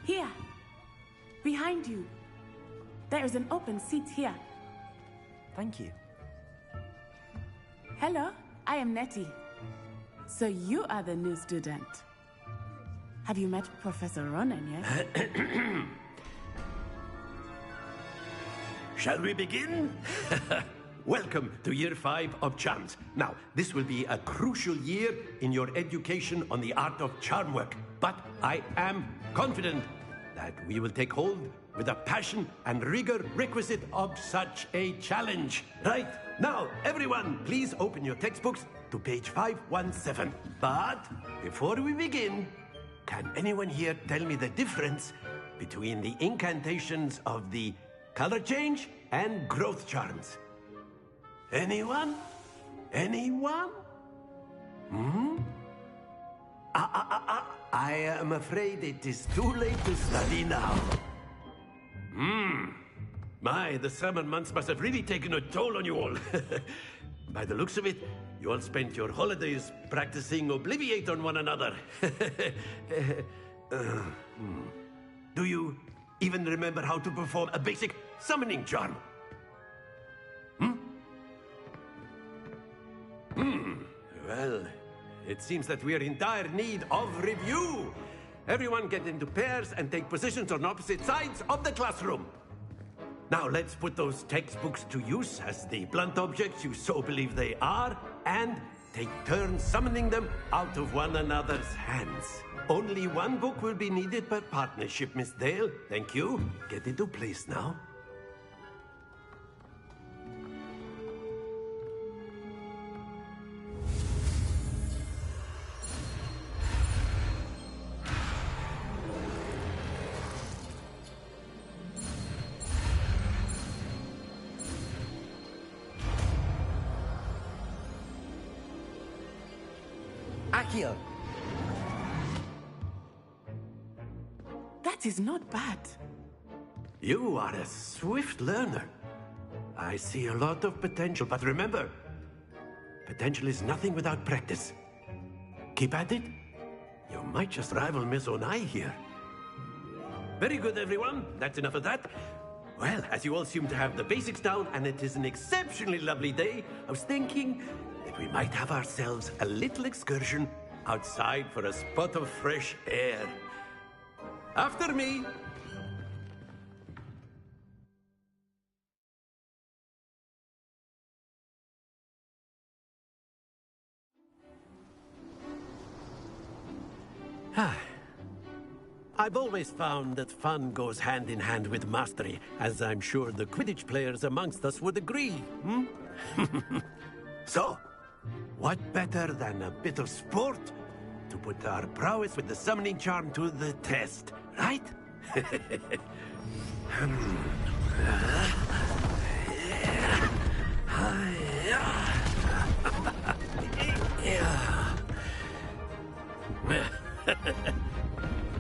Here. Behind you. There is an open seat here. Thank you. Hello, I am Nettie. So you are the new student. Have you met Professor Ronan yet? Shall we begin? Welcome to Year 5 of Charms. Now, this will be a crucial year in your education on the art of charm work. But I am confident that we will take hold with the passion and rigor requisite of such a challenge. Right, now, everyone, please open your textbooks to page 517. But before we begin, can anyone here tell me the difference between the incantations of the color change and growth charms? Anyone? Anyone? I am afraid it is too late to study now. My, the summer months must have really taken a toll on you all. By the looks of it, you all spent your holidays practicing Obliviate on one another. Do you even remember how to perform a basic summoning charm? Well, it seems that we are in dire need of review. Everyone get into pairs and take positions on opposite sides of the classroom. Now let's put those textbooks to use as the blunt objects you so believe they are, and take turns summoning them out of one another's hands. Only one book will be needed per partnership, Miss Dale. Thank you. Get into place now. Accio! That is not bad. You are a swift learner. I see a lot of potential, but remember, potential is nothing without practice. Keep at it. You might just rival Miss Onai here. Very good, everyone. That's enough of that. Well, as you all seem to have the basics down, and it is an exceptionally lovely day, I was thinking that we might have ourselves a little excursion outside for a spot of fresh air. After me. I've always found that fun goes hand in hand with mastery, as I'm sure the Quidditch players amongst us would agree. So, what better than a bit of sport to put our prowess with the summoning charm to the test, right?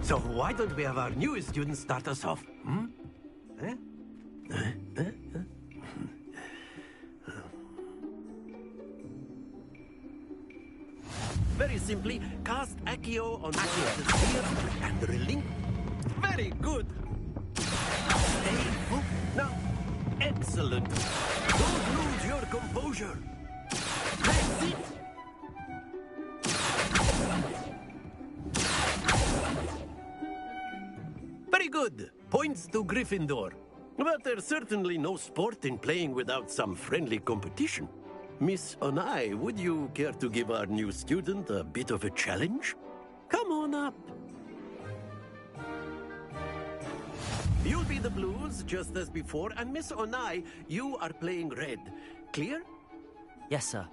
So why don't we have our newest student start us off? Very simply, cast Accio on one of the spheres and relink. Very good. Stay put. Now, excellent. Don't lose your composure. That's it. Very good. Points to Gryffindor. But there's certainly no sport in playing without some friendly competition. Miss Onai, would you care to give our new student a bit of a challenge? Come on up. You'll be the blues, just as before, and Miss Onai, you are playing red. Clear? Yes, sir.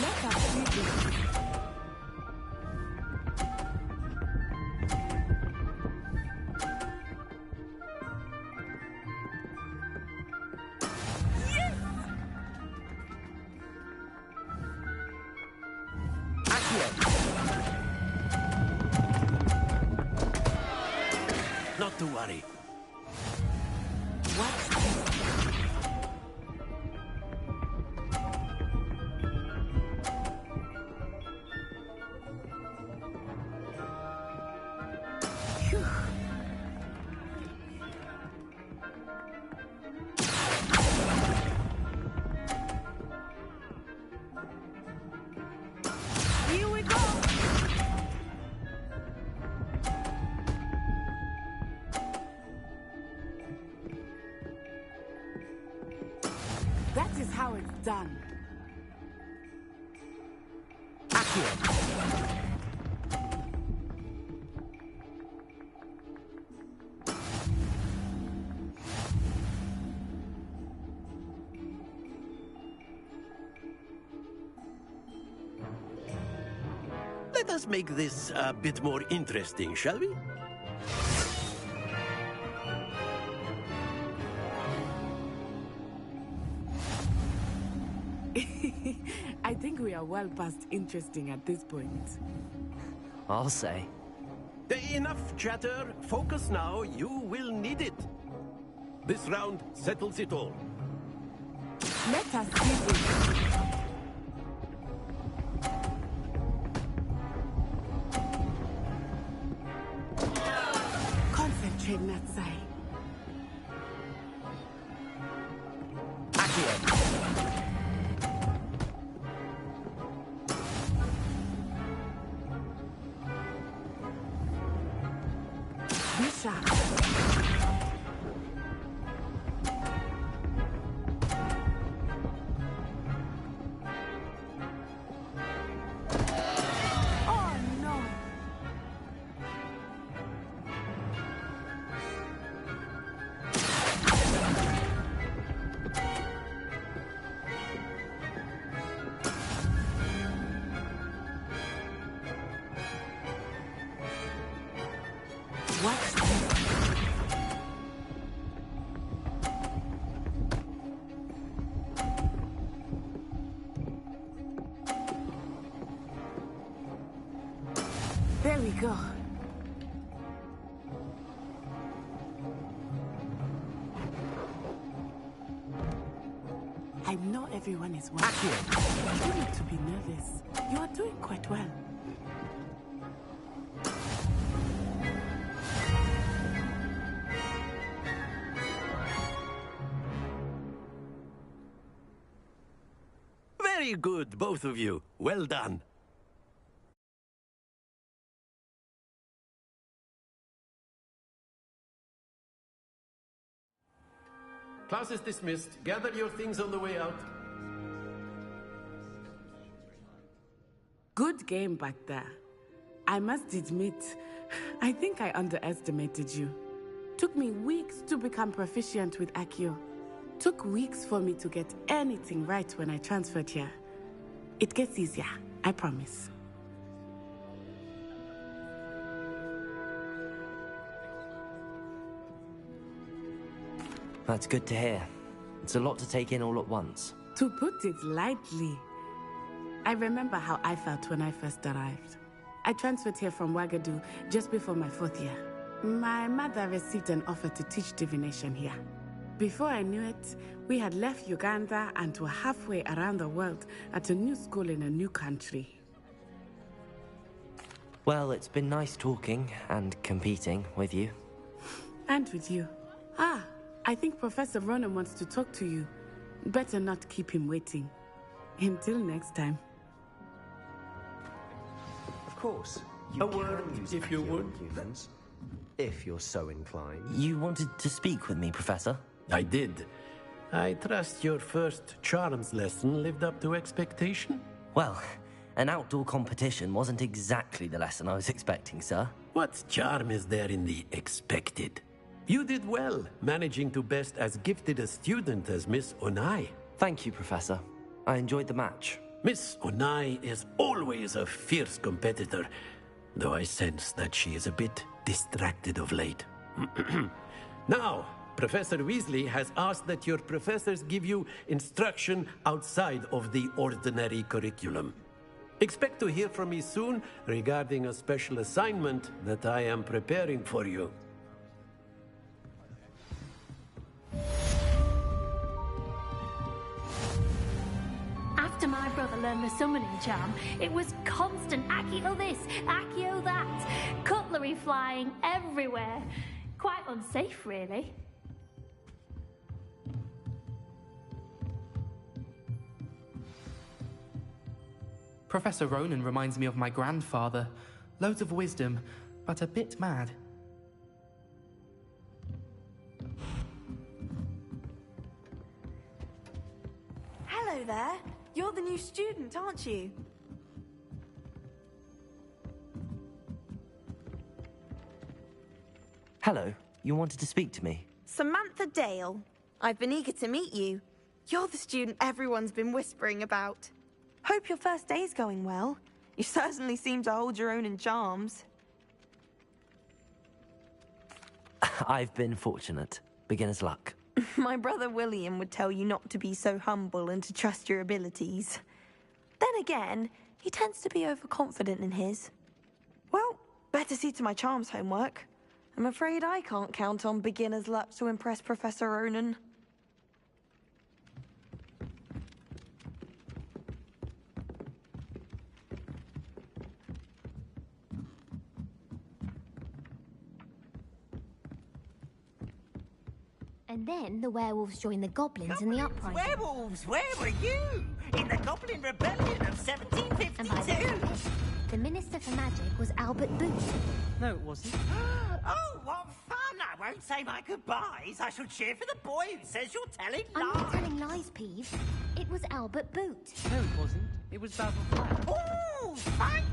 Let us begin. Not to worry. What's this? done. Accio. Let us make this a bit more interesting, shall we? I think we are well past interesting at this point. I'll say. Enough chatter. Focus now. You will need it. This round settles it all. Let us see this. Concentrate, Natsai. Accio. Misha. Oh no. Watch this. There we go. I know everyone is watching. Try not to be nervous. You are doing quite well. Very good, both of you. Well done. Class is dismissed. Gather your things on the way out. Good game back there. I must admit, I think I underestimated you. Took me weeks to become proficient with Accio. Took weeks for me to get anything right when I transferred here. It gets easier, I promise. That's good to hear. It's a lot to take in all at once. To put it lightly, I remember how I felt when I first arrived. I transferred here from Wagadu just before my 4th year. My mother received an offer to teach divination here. Before I knew it, we had left Uganda and were halfway around the world at a new school in a new country. Well, it's been nice talking and competing with you. And with you. Ah, I think Professor Ronan wants to talk to you. Better not keep him waiting. Until next time. Of course. A word, if you would. Humans, if you're so inclined. You wanted to speak with me, Professor? I did. I trust your first charms lesson lived up to expectation? Well, an outdoor competition wasn't exactly the lesson I was expecting, sir. What charm is there in the expected? You did well, managing to best as gifted a student as Miss Onai. Thank you, Professor. I enjoyed the match. Miss Onai is always a fierce competitor, though I sense that she is a bit distracted of late. Now, Professor Weasley has asked that your professors give you instruction outside of the ordinary curriculum. Expect to hear from me soon regarding a special assignment that I am preparing for you. After my brother learned the summoning charm, it was constant Accio this, Accio that, cutlery flying everywhere. Quite unsafe, really. Professor Ronan reminds me of my grandfather. Loads of wisdom, but a bit mad. Hello there. student, aren't you? Hello, you wanted to speak to me? Samantha Dale. I've been eager to meet you. You're the student everyone's been whispering about. Hope your first day's going well. You certainly seem to hold your own in charms. I've been fortunate. Beginner's luck. My brother William would tell you not to be so humble and to trust your abilities. Then again, he tends to be overconfident in his. Well, better see to my charms homework. I'm afraid I can't count on beginner's luck to impress Professor Ronan. And then the werewolves joined the goblins in the uprising. Werewolves, where were you? In the Goblin Rebellion of And by the 1752? end of it, the Minister for Magic was Albert Boot. No, it wasn't. Oh, what fun! I won't say my goodbyes. I shall cheer for the boy who says you're telling I'm not lies. telling lies, Peeves. It was Albert Boot. No, it wasn't. It was Basil Flack. Ooh, fight!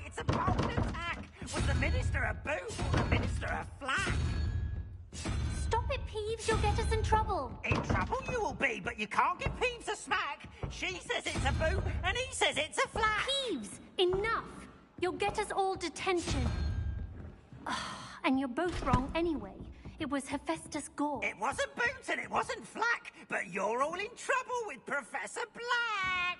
It's a bold attack! Was the Minister a boot or the Minister a flack? Stop it, Peeves. You'll get us in trouble. In trouble you will be, but you can't give Peeves a smack. She says it's a boot, and he says it's a flack. Peeves, enough. You'll get us all detention. And you're both wrong anyway. It was Hephaestus Gore. It wasn't boot and it wasn't flack, but you're all in trouble with Professor Black.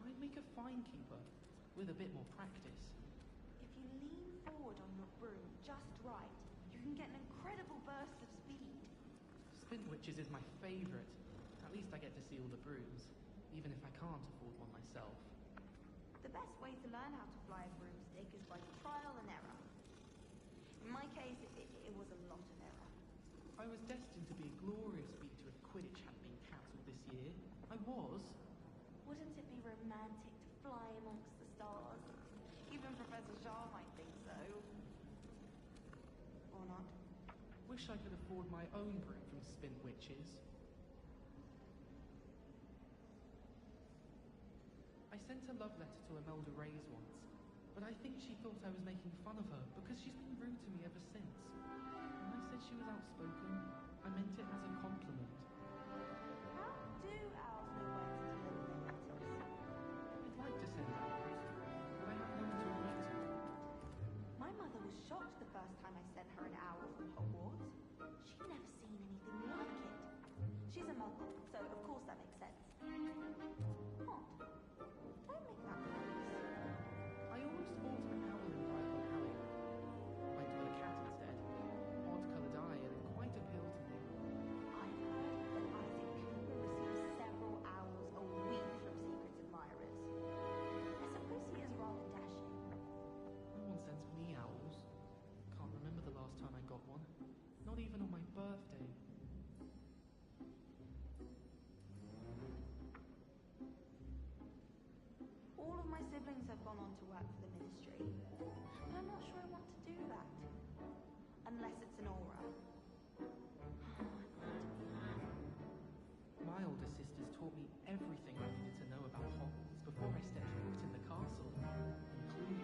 I'd make a fine keeper with a bit more practice. If you lean forward on your broom just right, you can get an incredible burst of speed. Spin Witches is my favourite. At least I get to see all the brooms, even if I can't afford one myself. The best way to learn how to fly a broomstick is by trial and error. In my case, it was a lot of error. I was destined to be a glorious beater if Quidditch hadn't been cancelled this year. I was. Wouldn't it be romantic to fly amongst the stars? Even Professor Shah might think so. Or not. Wish I could afford my own broom from Spin Witches. I sent a love letter to Imelda Reyes once, but I think she thought I was making fun of her because she's been rude to me ever since. When I said she was outspoken, I meant it as a compliment. How do owls know where to deliver their letters? I'd like to send owls, but I have no one to write to. My mother was shocked the first time I sent her an owl from Hogwarts. She'd never seen anything like it. She's a muggle, so of course that makes sense. Odd. Don't make that noise. I almost bought an owl in Diagon Alley. Went with a cat instead. Odd-coloured eye and quite appealed to me. I've heard that Isaac Cooper receives several owls a week from secret admirers. I suppose he is rather dashing. No one sends me owls. Can't remember the last time I got one. Not even on my birthday. All of my siblings have gone on to work for the ministry, but I'm not sure I want to do that. Unless it's an aura. My older sisters taught me everything I needed to know about Hogwarts before I stepped foot in the castle, including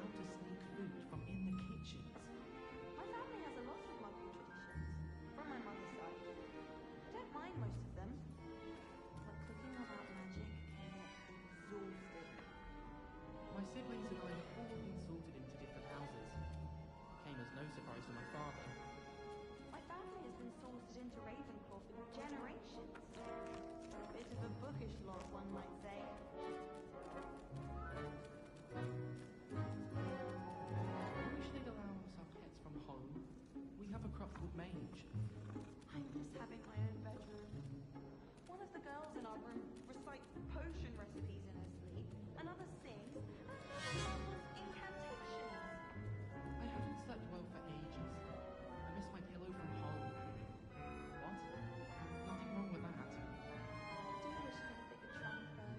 how to sneak food from in the kitchens. My family has a lot of muggle traditions, from my mother's side. I don't mind most of them, but cooking without magic can get exhausting. My siblings and I have all been sorted into different houses. Came as no surprise to my father. My family has been sorted into Ravenclaw for generations. A bit of a bookish lot, one might say. I wish they'd allow us our pets from home. We have a Cropwood Mage. I miss having my own bedroom. One of the girls in our room recites potion recipes in her sleep, another sings, and mumbles incantations. I haven't slept well for ages. I miss my pillow from home. What? Nothing wrong with that. I do wish I had a bigger trunk, though.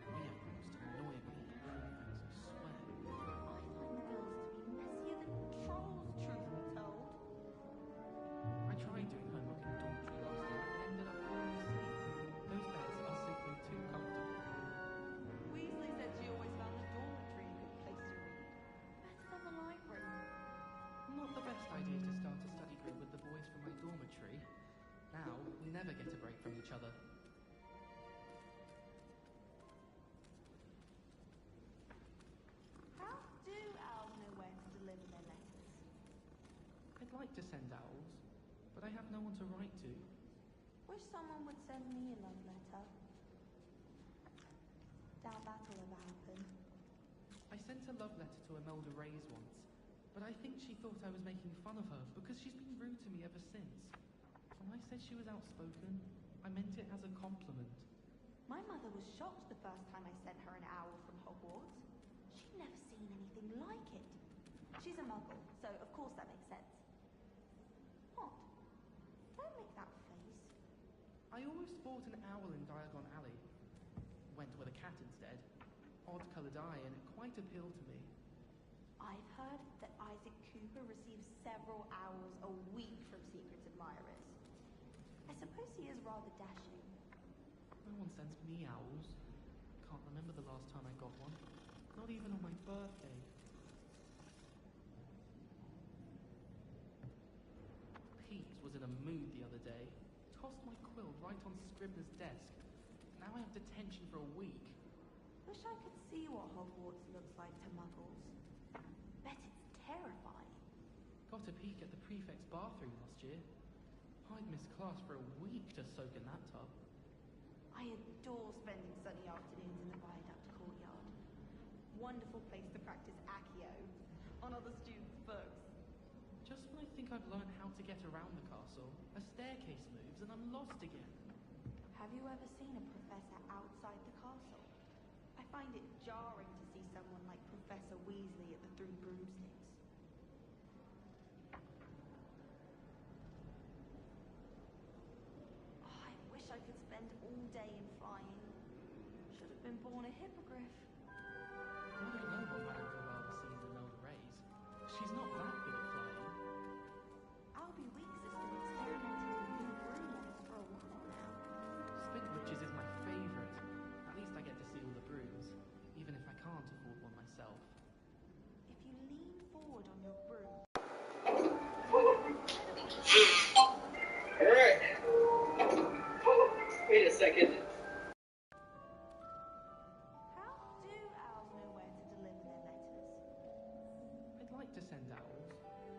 We have most annoyingly things, I swear. I find the girls to be messier than best idea to start a study group with the boys from my dormitory. Now, we never get a break from each other. How do owls know where to deliver their letters? I'd like to send owls, but I have no one to write to. Wish someone would send me a love letter. Doubt that'll ever happen. I sent a love letter to Imelda Reyes once, but I think she thought I was making fun of her because she's been rude to me ever since. When I said she was outspoken, I meant it as a compliment. My mother was shocked the first time I sent her an owl from Hogwarts. She'd never seen anything like it. She's a muggle, so of course that makes sense. What? Don't make that face. I almost bought an owl in Diagon Alley. Went with a cat instead. Odd-coloured eye, and it quite appealed to me. I've heard that Isaac Cooper receives several owls a week from secret admirers. I suppose he is rather dashing. No one sends me owls. Can't remember the last time I got one. Not even on my birthday. Pete was in a mood the other day. Tossed my quill right on Scribner's desk. Now I have detention for a week. Wish I could see what Hogwarts looks like to muggles. Bet it's terrifying. Got a peek at the prefect's bathroom last year. I'd missed class for a week to soak in that tub. I adore spending sunny afternoons in the viaduct courtyard. Wonderful place to practice Accio on other students' books. Just when I think I've learned how to get around the castle, a staircase moves and I'm lost again. Have you ever seen a professor outside the castle? I find it jarring to see someone like Professor Weasley at the Three Broomsticks. Oh, I wish I could spend all day in flying. Should have been born a hippogriff. I don't know what Madame Cavard sees in Imelda Reyes. She's not that good at flying. Albie Weeks has been experimenting with new broom models for a while now. Spintwitches is my favourite. At least I get to see all the brooms, even if I can't afford one myself. If you lean forward on your broom... Alright. Wait a second. How do owls know where to deliver their letters? I'd like to send owls,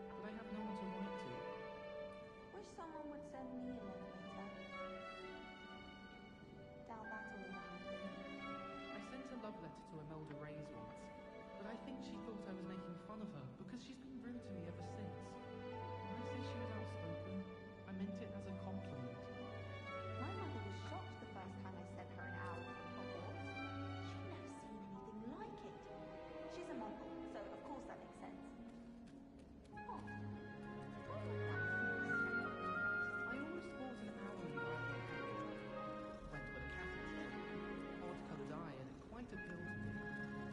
but I have no one to write to. Wish someone would send me a love letter. Doubt that'll ever happen. I sent a love letter to Imelda Reyes once, but I think she thought I was making fun of her because she's been rude to me ever since. When I said she was outspoken, I meant it as a compliment. My mother was shocked the first time I sent her an owl from Hogwarts. She'd never seen anything like it. She's a muggle, so of course that makes sense. What? Don't make that face. I almost bought an owl in Diagon Alley. Went with a cat instead. Odd-coloured eye, and it quite appealed to me.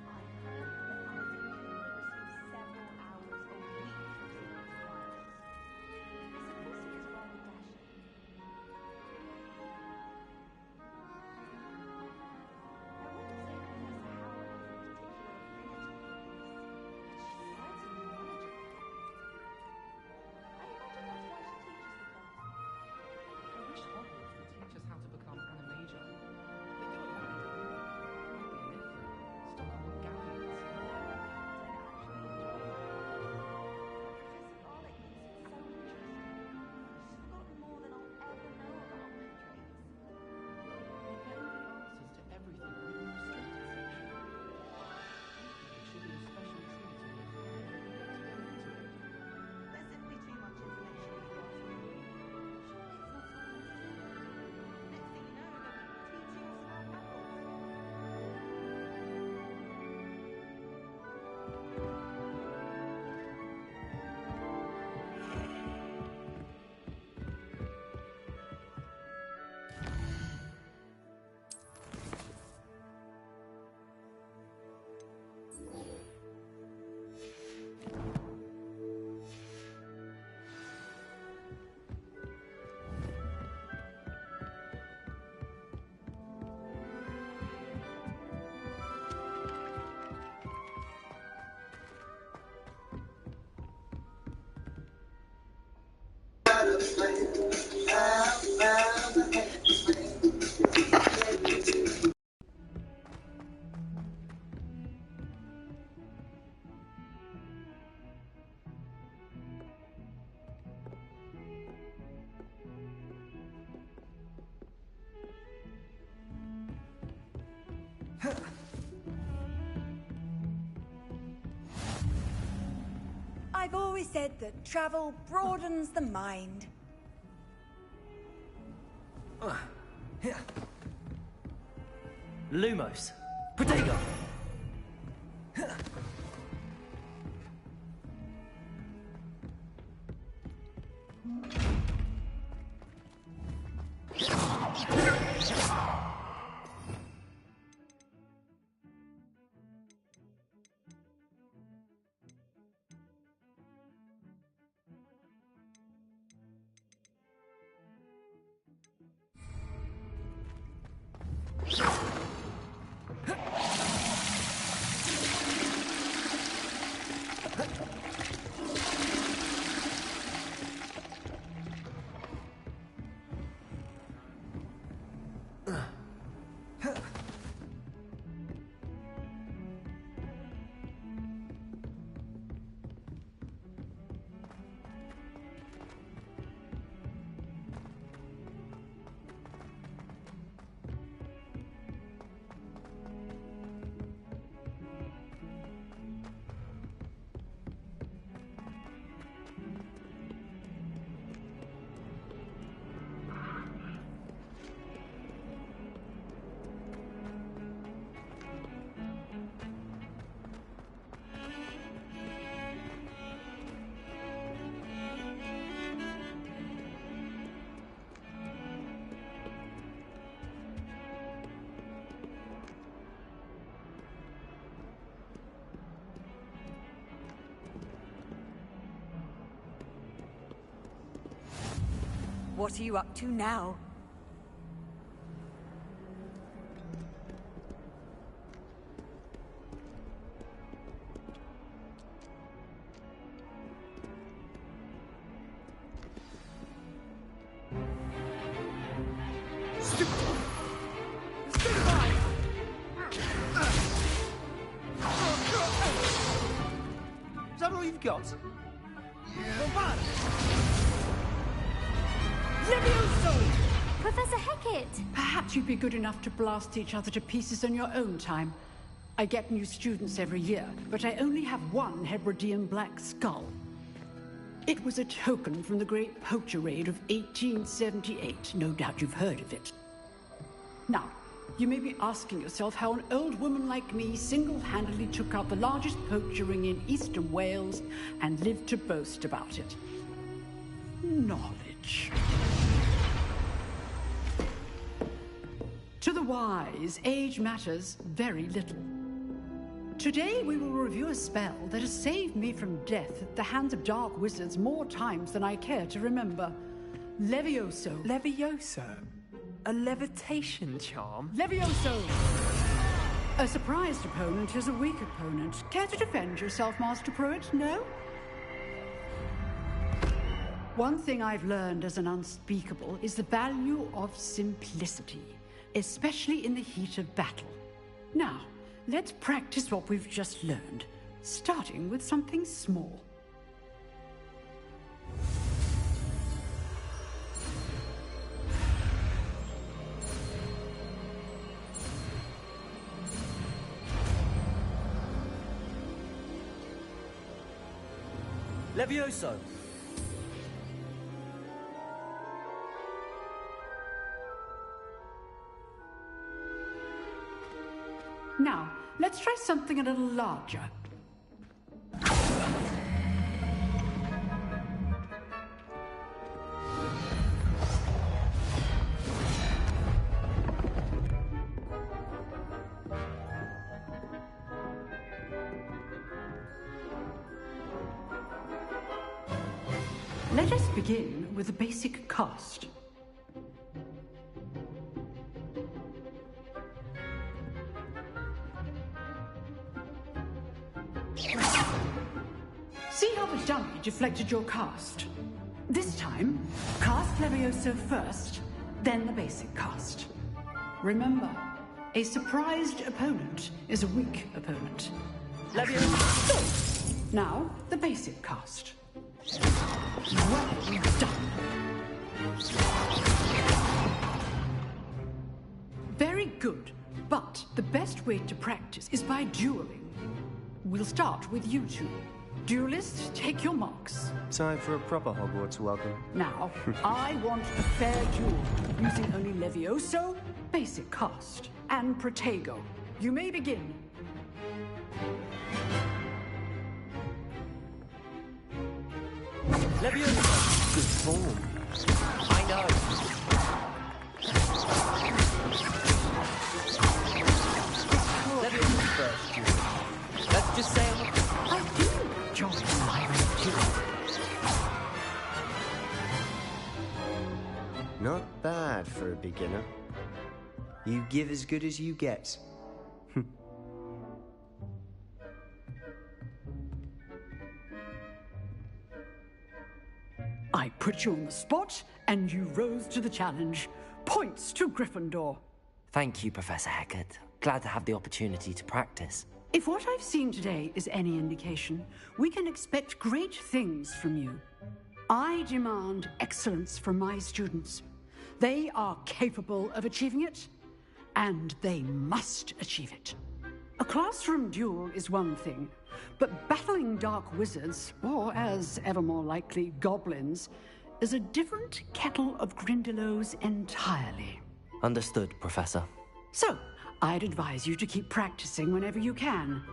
I heard that Isaac Cooper receives several owls a I've always said that travel broadens the mind. Lumos. Protego. What are you up to now? Is that all you've got? Professor Hecat! Perhaps you'd be good enough to blast each other to pieces on your own time. I get new students every year, but I only have one Hebridean black skull. It was a token from the Great Poacher Raid of 1878. No doubt you've heard of it. Now, you may be asking yourself how an old woman like me single-handedly took out the largest poacher ring in eastern Wales and lived to boast about it. Knowledge. To the wise, age matters very little. Today we will review a spell that has saved me from death at the hands of dark wizards more times than I care to remember. Levioso. Levioso? A levitation charm? Levioso! A surprised opponent is a weak opponent. Care to defend yourself, Master Pruitt? No? One thing I've learned as an unspeakable is the value of simplicity, especially in the heat of battle. Now, let's practice what we've just learned, starting with something small. Levioso. Now, let's try something a little larger. Let us begin with a basic cast. See how the dummy deflected your cast? This time, cast Levioso first, then the basic cast. Remember, a surprised opponent is a weak opponent. Levioso! Now, the basic cast. Well done. Very good, but the best way to practice is by dueling. We'll start with you two. Duelists, take your marks. Time for a proper Hogwarts welcome. Now, I want a fair duel, using only Levioso, basic cast, and Protego. You may begin. Levioso! Good form. I know. Levioso's first duel. Let's just say I do enjoy my duel. Not bad for a beginner. You give as good as you get. I put you on the spot, and you rose to the challenge. Points to Gryffindor. Thank you, Professor Hecat. Glad to have the opportunity to practice. If what I've seen today is any indication, we can expect great things from you. I demand excellence from my students. They are capable of achieving it, and they must achieve it. A classroom duel is one thing, but battling dark wizards, or as ever more likely, goblins, is a different kettle of Grindylows entirely. Understood, Professor. So, I'd advise you to keep practicing whenever you can.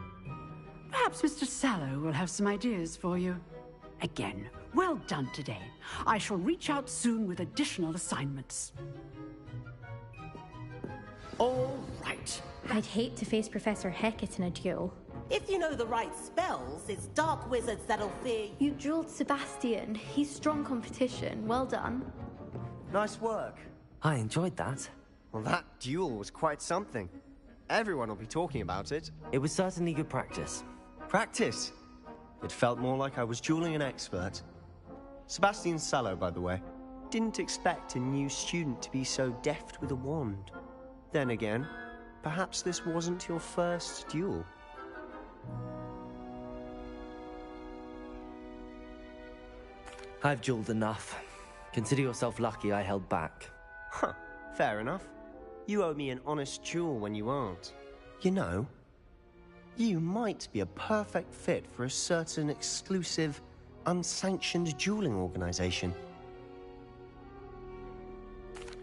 Perhaps Mr. Sallow will have some ideas for you. Again, well done today. I shall reach out soon with additional assignments. All right. I'd hate to face Professor Hecat in a duel. If you know the right spells, it's dark wizards that'll fear you. You dueled Sebastian. He's strong competition. Well done. Nice work. I enjoyed that. Well, that duel was quite something. Everyone will be talking about it. It was certainly good practice. Practice? It felt more like I was dueling an expert. Sebastian Sallow, by the way. Didn't expect a new student to be so deft with a wand. Then again, perhaps this wasn't your first duel. I've dueled enough. Consider yourself lucky I held back. Huh, fair enough. You owe me an honest duel when you aren't. You know, you might be a perfect fit for a certain exclusive, unsanctioned dueling organization.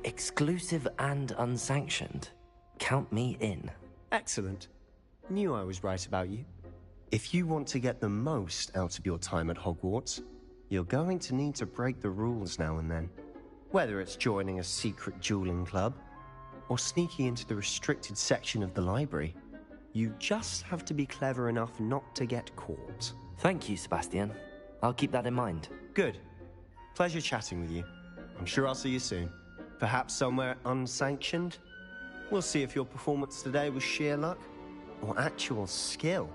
Exclusive and unsanctioned? Count me in. Excellent. Knew I was right about you. If you want to get the most out of your time at Hogwarts, you're going to need to break the rules now and then. Whether it's joining a secret dueling club, or sneaking into the restricted section of the library, you just have to be clever enough not to get caught. Thank you, Sebastian. I'll keep that in mind. Good. Pleasure chatting with you. I'm sure I'll see you soon. Perhaps somewhere unsanctioned? We'll see if your performance today was sheer luck, or actual skill.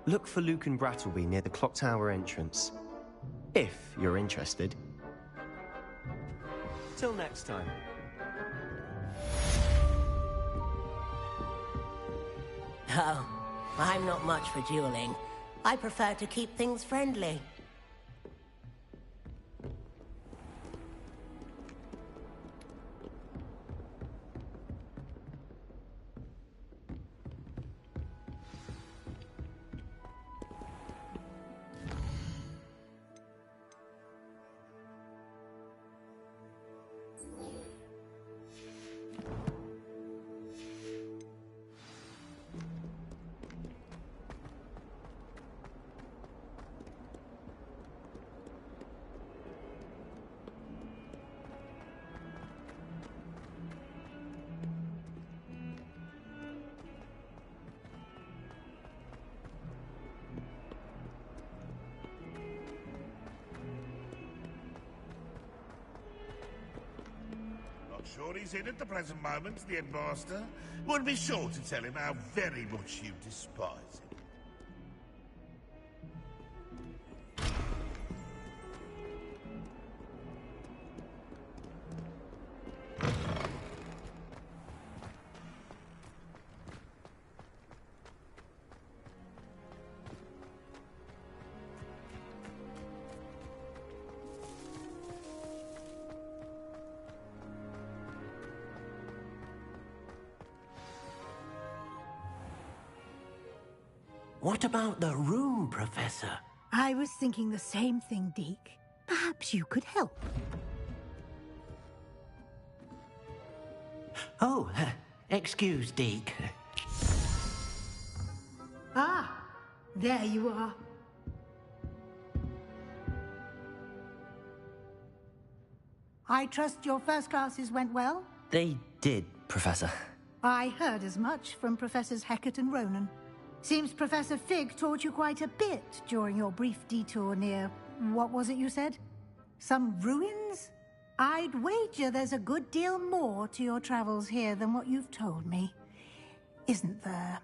Look for Luke and Brattleby near the clock tower entrance. If you're interested. Till next time. Oh, I'm not much for dueling. I prefer to keep things friendly. Sure he's in at the present moment, the headmaster. Would be sure to tell him how very much you despise him. What about the room, Professor? I was thinking the same thing, Deke. Perhaps you could help. Oh, excuse, Deke. Ah, there you are. I trust your first classes went well? They did, Professor. I heard as much from Professors Hecat and Ronan. Seems Professor Fig taught you quite a bit during your brief detour near... what was it you said? Some ruins? I'd wager there's a good deal more to your travels here than what you've told me. Isn't there?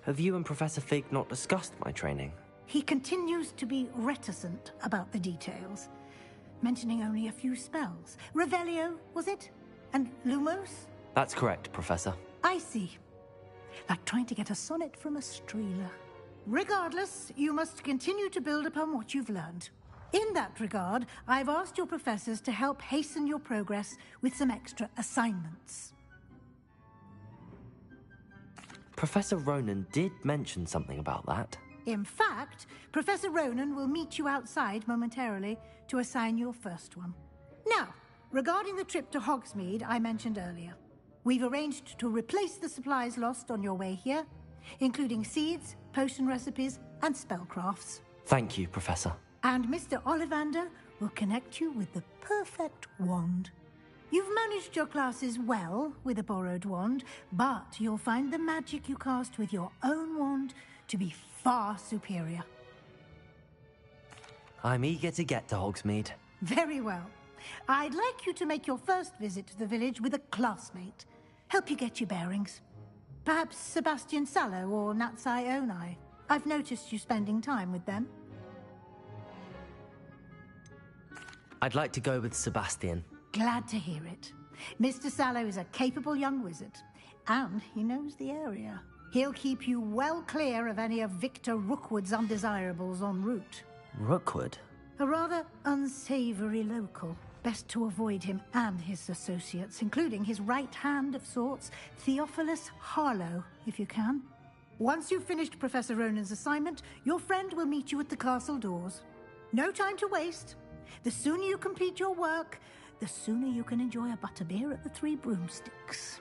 Have you and Professor Fig not discussed my training? He continues to be reticent about the details, mentioning only a few spells. Revelio, was it? And Lumos? That's correct, Professor. I see. Like trying to get a sonnet from a streeler. Regardless, you must continue to build upon what you've learned. In that regard, I've asked your professors to help hasten your progress with some extra assignments. Professor Ronan did mention something about that. In fact, Professor Ronan will meet you outside momentarily to assign your first one. Now, regarding the trip to Hogsmeade I mentioned earlier, we've arranged to replace the supplies lost on your way here, including seeds, potion recipes, and spellcrafts. Thank you, Professor. And Mr. Ollivander will connect you with the perfect wand. You've managed your classes well with a borrowed wand, but you'll find the magic you cast with your own wand to be far superior. I'm eager to get to Hogsmeade. Very well. I'd like you to make your first visit to the village with a classmate. Help you get your bearings. Perhaps Sebastian Sallow or Natsai Onai. I've noticed you spending time with them. I'd like to go with Sebastian. Glad to hear it. Mr. Sallow is a capable young wizard, and he knows the area. He'll keep you well clear of any of Victor Rookwood's undesirables en route. Rookwood? A rather unsavory local. Best to avoid him and his associates, including his right hand of sorts, Theophilus Harlow, if you can. Once you've finished Professor Ronan's assignment, your friend will meet you at the castle doors. No time to waste. The sooner you complete your work, the sooner you can enjoy a butterbeer at the Three Broomsticks.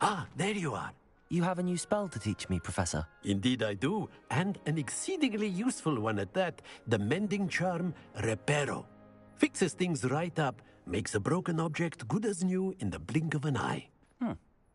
Ah, there you are. You have a new spell to teach me, Professor. Indeed I do, and an exceedingly useful one at that. The mending charm, Reparo. Fixes things right up, makes a broken object good as new in the blink of an eye.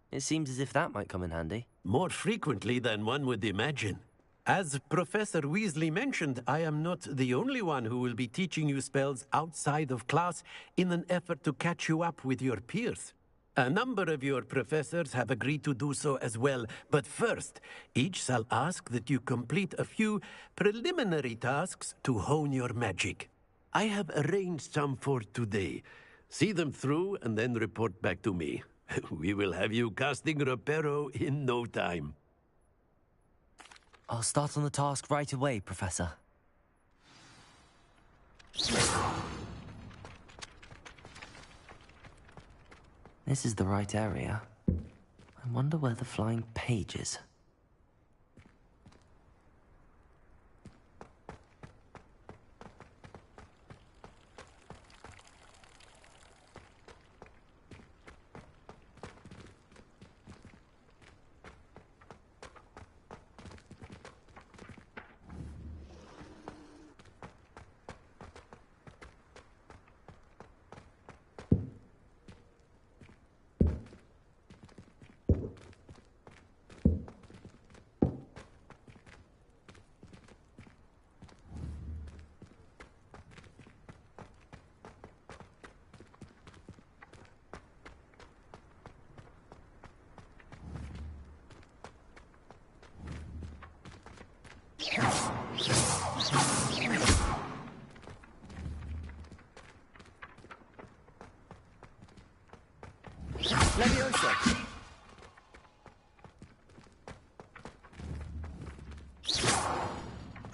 It seems as if that might come in handy. More frequently than one would imagine. As Professor Weasley mentioned, I am not the only one who will be teaching you spells outside of class in an effort to catch you up with your peers. A number of your professors have agreed to do so as well, but first, each shall ask that you complete a few preliminary tasks to hone your magic. I have arranged some for today. See them through and then report back to me. We will have you casting Reparo in no time. I'll start on the task right away, Professor. This is the right area. I wonder where the flying page is.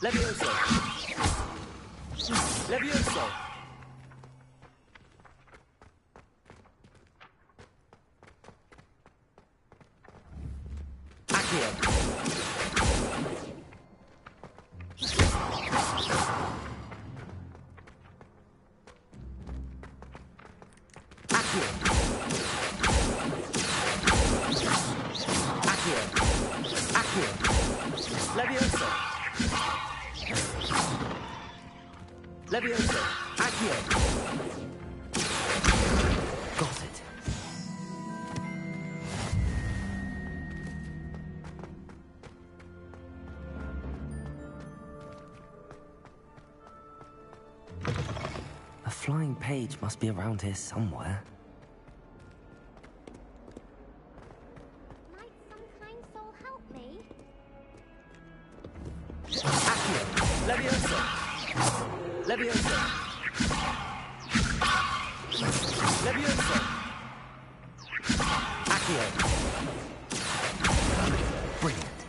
Levioso! Levioso! Accio! Accio! Accio! Accio! Levioso! Levioso! Accio! Got it. A flying page must be around here somewhere. Might some kind soul help me? Accio! Levioso! Levioso! Levioso! Accio! Brilliant.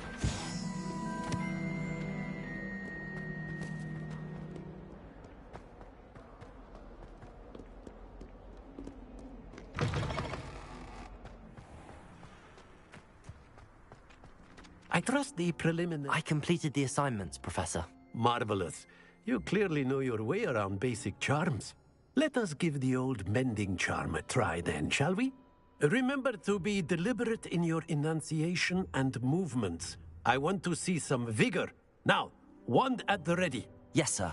I trust the preliminary... I completed the assignments, Professor. Marvelous. You clearly know your way around basic charms. Let us give the old mending charm a try then, shall we? Remember to be deliberate in your enunciation and movements. I want to see some vigor. Now, wand at the ready. Yes, sir.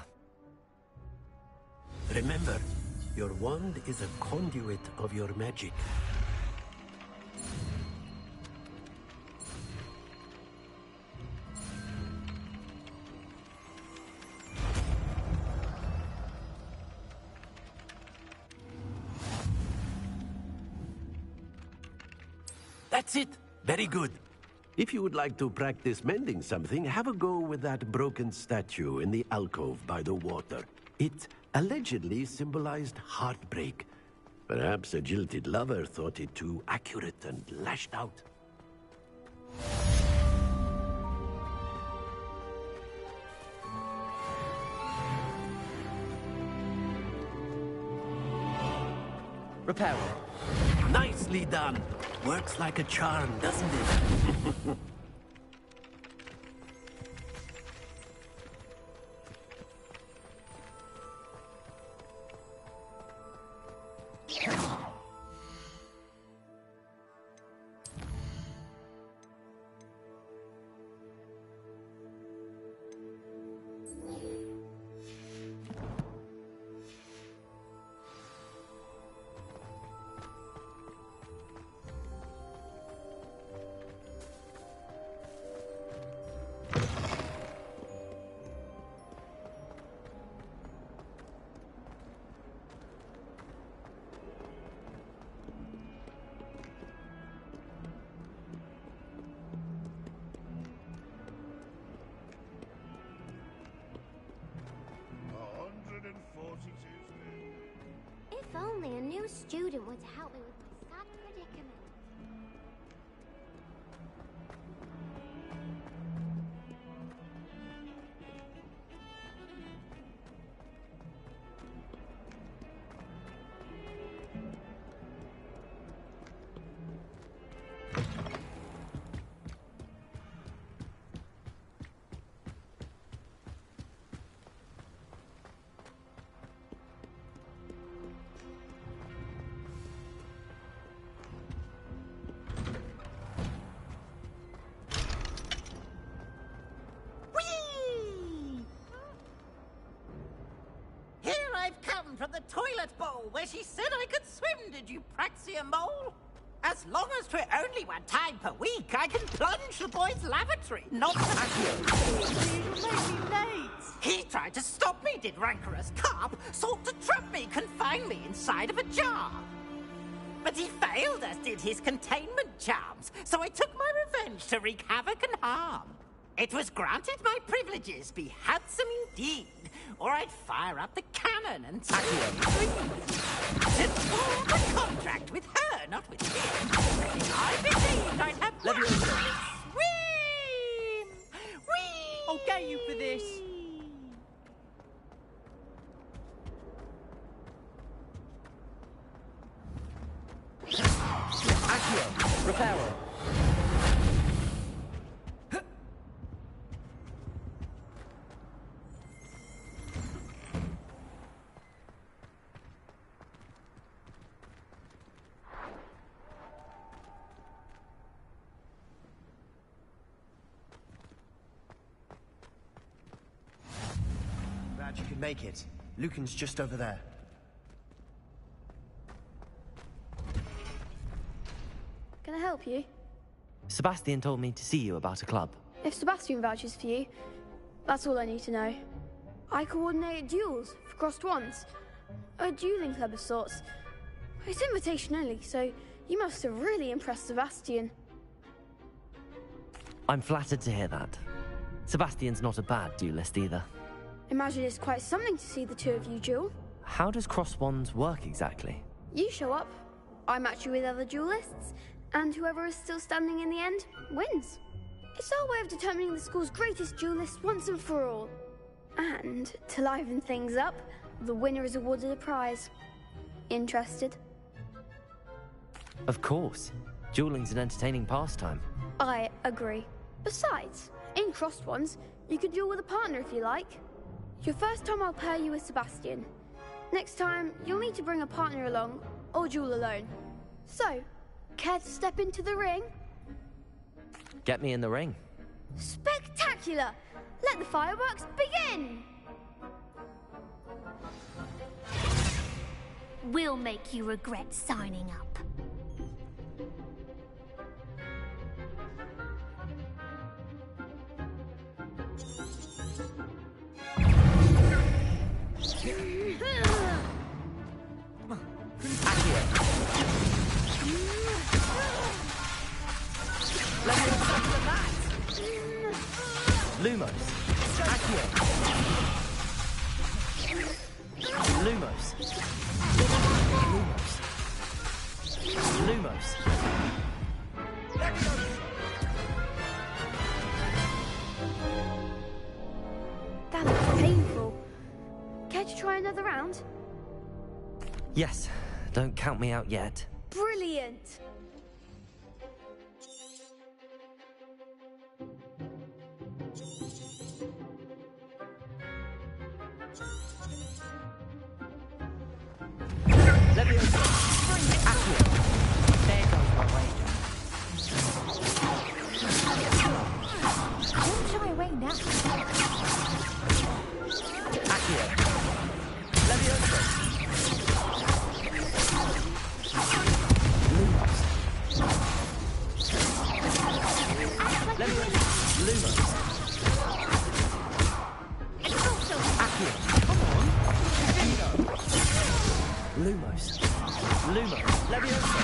Remember, your wand is a conduit of your magic. That's it. Very good. If you would like to practice mending something, have a go with that broken statue in the alcove by the water. It allegedly symbolized heartbreak. Perhaps a jilted lover thought it too accurate and lashed out. Repair it. Nicely done. Works like a charm, doesn't it? If only a new student would help me with my sad predicament. From the toilet bowl where she said I could swim, did you Praxia mole? As long as 'twere only one time per week, I can plunge the boy's lavatory, not the you make me late. He tried to stop me, did rancorous carp, sought to trap me, confine me inside of a jar. But he failed, as did his containment charms, so I took my revenge to wreak havoc and harm. It was granted my privileges be handsome indeed, or I'd fire up the cannon and to form a contract with her, not with him. I believed I'd have swim! Whee! I'll get you for this. Pharaoh. Glad you could make it. Lucan's just over there. Can I help you? Sebastian told me to see you about a club. If Sebastian vouches for you, that's all I need to know. I coordinate duels for crossed wands. A dueling club of sorts. It's invitation only, so you must have really impressed Sebastian. I'm flattered to hear that. Sebastian's not a bad duelist either. Imagine it's quite something to see the two of you duel. How does cross wands work exactly? You show up, I match you with other duelists, and whoever is still standing in the end wins. It's our way of determining the school's greatest duelist once and for all. And to liven things up, the winner is awarded a prize. Interested? Of course. Dueling's an entertaining pastime. I agree. Besides, in crossed ones, you could duel with a partner if you like. Your first time I'll pair you with Sebastian. Next time, you'll need to bring a partner along, or duel alone. So, care to step into the ring? Get me in the ring. Spectacular! Let the fireworks begin! We'll make you regret signing up. Lumos. Accio. Lumos. Lumos. Lumos. That looks painful. Care to try another round? Yes. Don't count me out yet. Brilliant! Lumos. Lumos. Leviosa.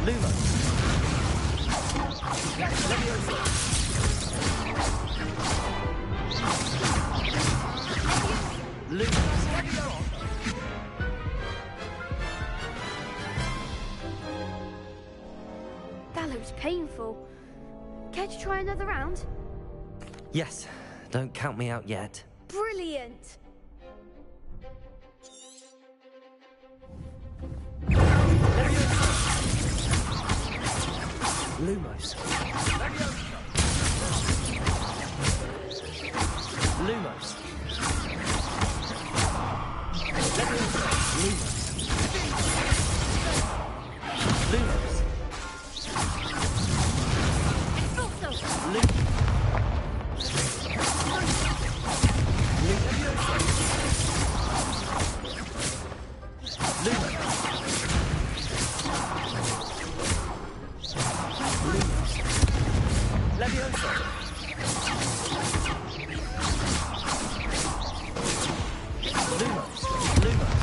Lumos. Leviosa. Lumos. That looks painful. Care to try another round? Yes. Don't count me out yet. Brilliant! Lumos. Lumos. Lumos. Lumos.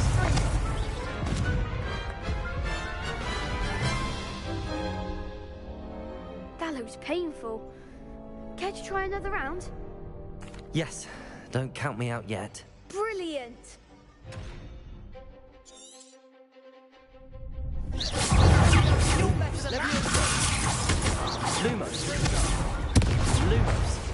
That looks painful. Care to try another round? Yes. Don't count me out yet. Brilliant! Lumos. Lumos. Lumos.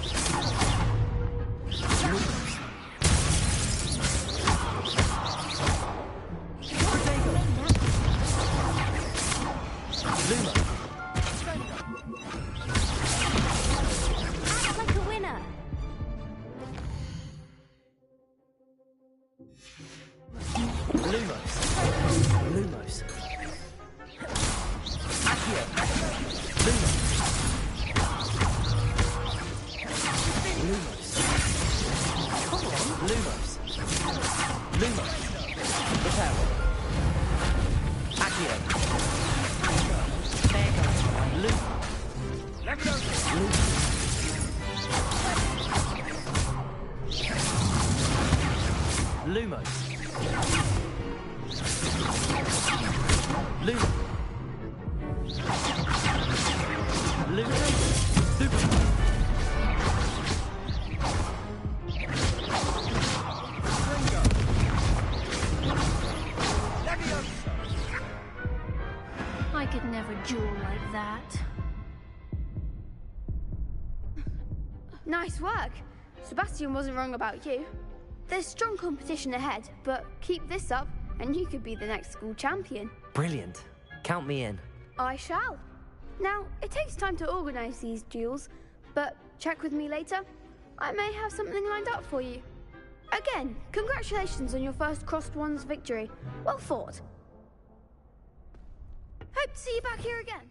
Lumos. Lumos. Repair. Accio. There goes. Lumos. I could never duel like that. Nice work. Sebastian wasn't wrong about you. There's strong competition ahead, but keep this up and you could be the next school champion. Brilliant. Count me in. I shall. Now, it takes time to organise these duels, but check with me later. I may have something lined up for you. Again, congratulations on your first Crossed Wands victory. Well fought. Hope to see you back here again.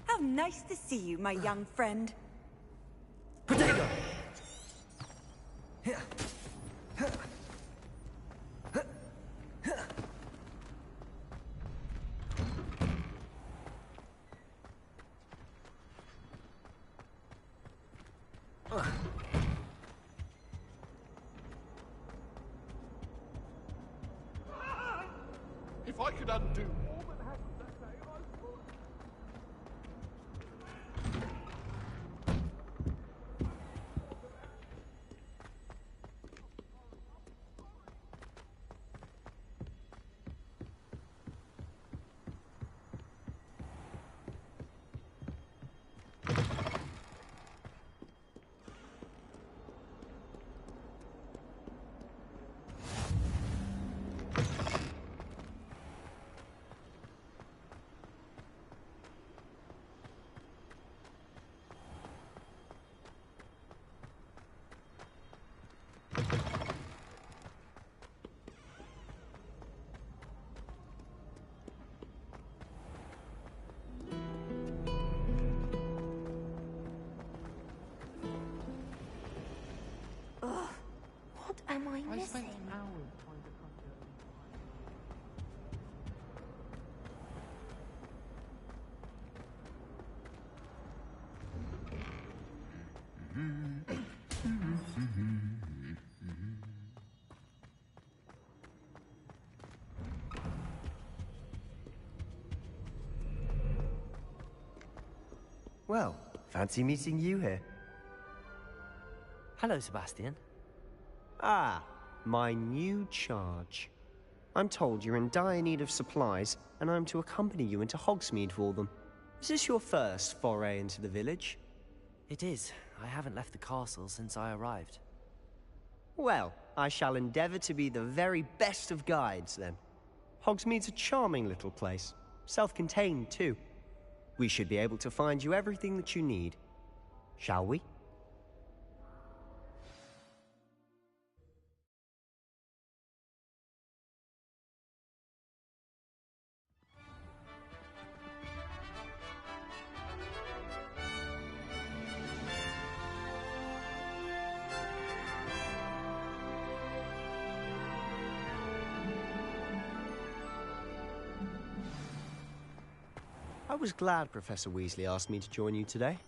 How nice to see you, my young friend. Potato! If I could undo all that happened that day, I would. What am I missing? spent hours trying to cut it. Well, fancy meeting you here. Hello, Sebastian. Ah, my new charge. I'm told you're in dire need of supplies, and I'm to accompany you into Hogsmeade for them. Is this your first foray into the village? It is. I haven't left the castle since I arrived. Well, I shall endeavour to be the very best of guides, then. Hogsmeade's a charming little place. Self-contained, too. We should be able to find you everything that you need. Shall we? I was glad Professor Weasley asked me to join you today.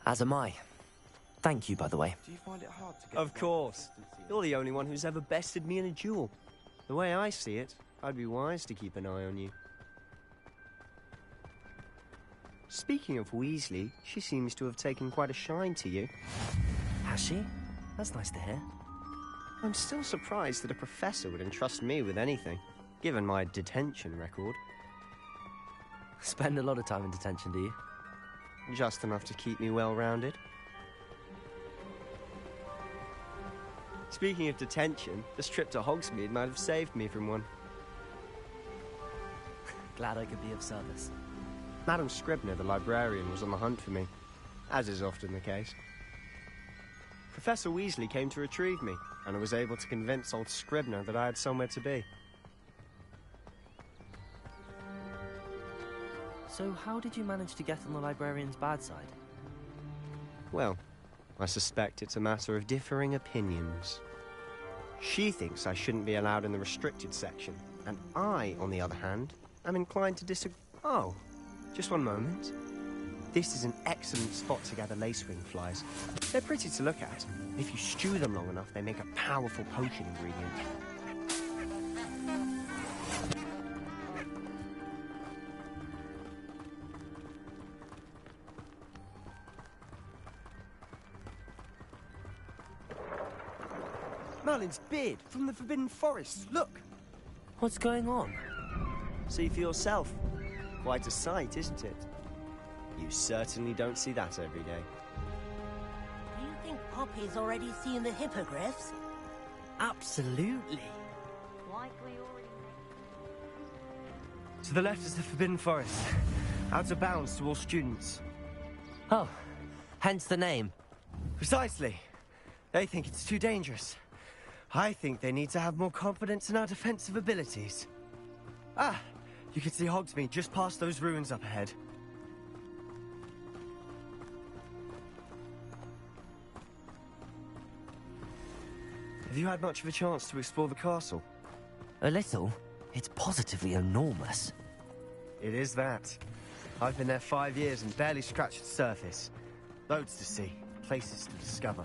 As am I. Thank you, by the way. Do you find it hard to get... Of course. You're the only one who's ever bested me in a duel. The way I see it, I'd be wise to keep an eye on you. Speaking of Weasley, she seems to have taken quite a shine to you. Has she? That's nice to hear. I'm still surprised that a professor would entrust me with anything, given my detention record. Spend a lot of time in detention, do you? Just enough to keep me well-rounded. Speaking of detention, this trip to Hogsmeade might have saved me from one. Glad I could be of service. Madam Scribner, the librarian, was on the hunt for me, as is often the case. Professor Weasley came to retrieve me, and I was able to convince old Scribner that I had somewhere to be. So how did you manage to get on the librarian's bad side? Well, I suspect it's a matter of differing opinions. She thinks I shouldn't be allowed in the restricted section, and I, on the other hand, am inclined to disagree. Oh, just one moment. This is an excellent spot to gather lacewing flies. They're pretty to look at. If you stew them long enough, they make a powerful potion ingredient. Merlin's beard from the Forbidden Forest. Look! What's going on? See for yourself. Quite a sight, isn't it? You certainly don't see that every day. Do you think Poppy's already seen the hippogriffs? Absolutely. Likely already. To the left is the Forbidden Forest. Out of bounds to all students. Oh, hence the name. Precisely. They think it's too dangerous. I think they need to have more confidence in our defensive abilities. Ah, you can see Hogsmeade just past those ruins up ahead. Have you had much of a chance to explore the castle? A little. It's positively enormous. It is that. I've been there 5 years and barely scratched the surface. Loads to see, places to discover.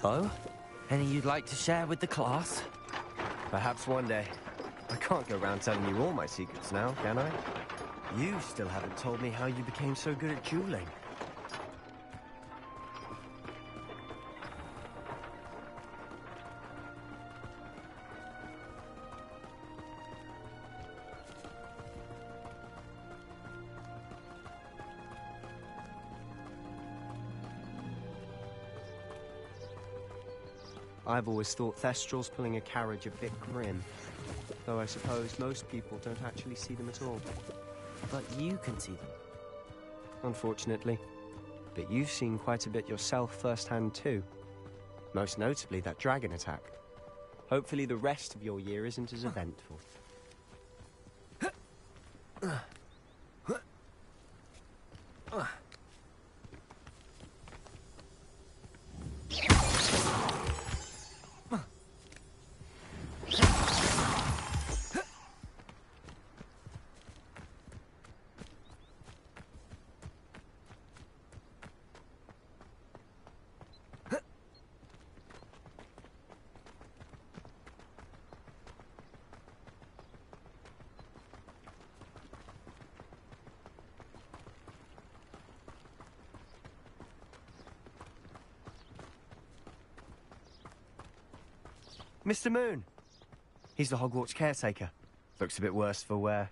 Oh? Any you'd like to share with the class? Perhaps one day. I can't go around telling you all my secrets now, can I? You still haven't told me how you became so good at dueling. I've always thought Thestrals pulling a carriage a bit grim. Though I suppose most people don't actually see them at all. But you can see them. Unfortunately. But you've seen quite a bit yourself firsthand too. Most notably that dragon attack. Hopefully the rest of your year isn't as eventful. Mr. Moon. He's the Hogwarts caretaker. Looks a bit worse for wear.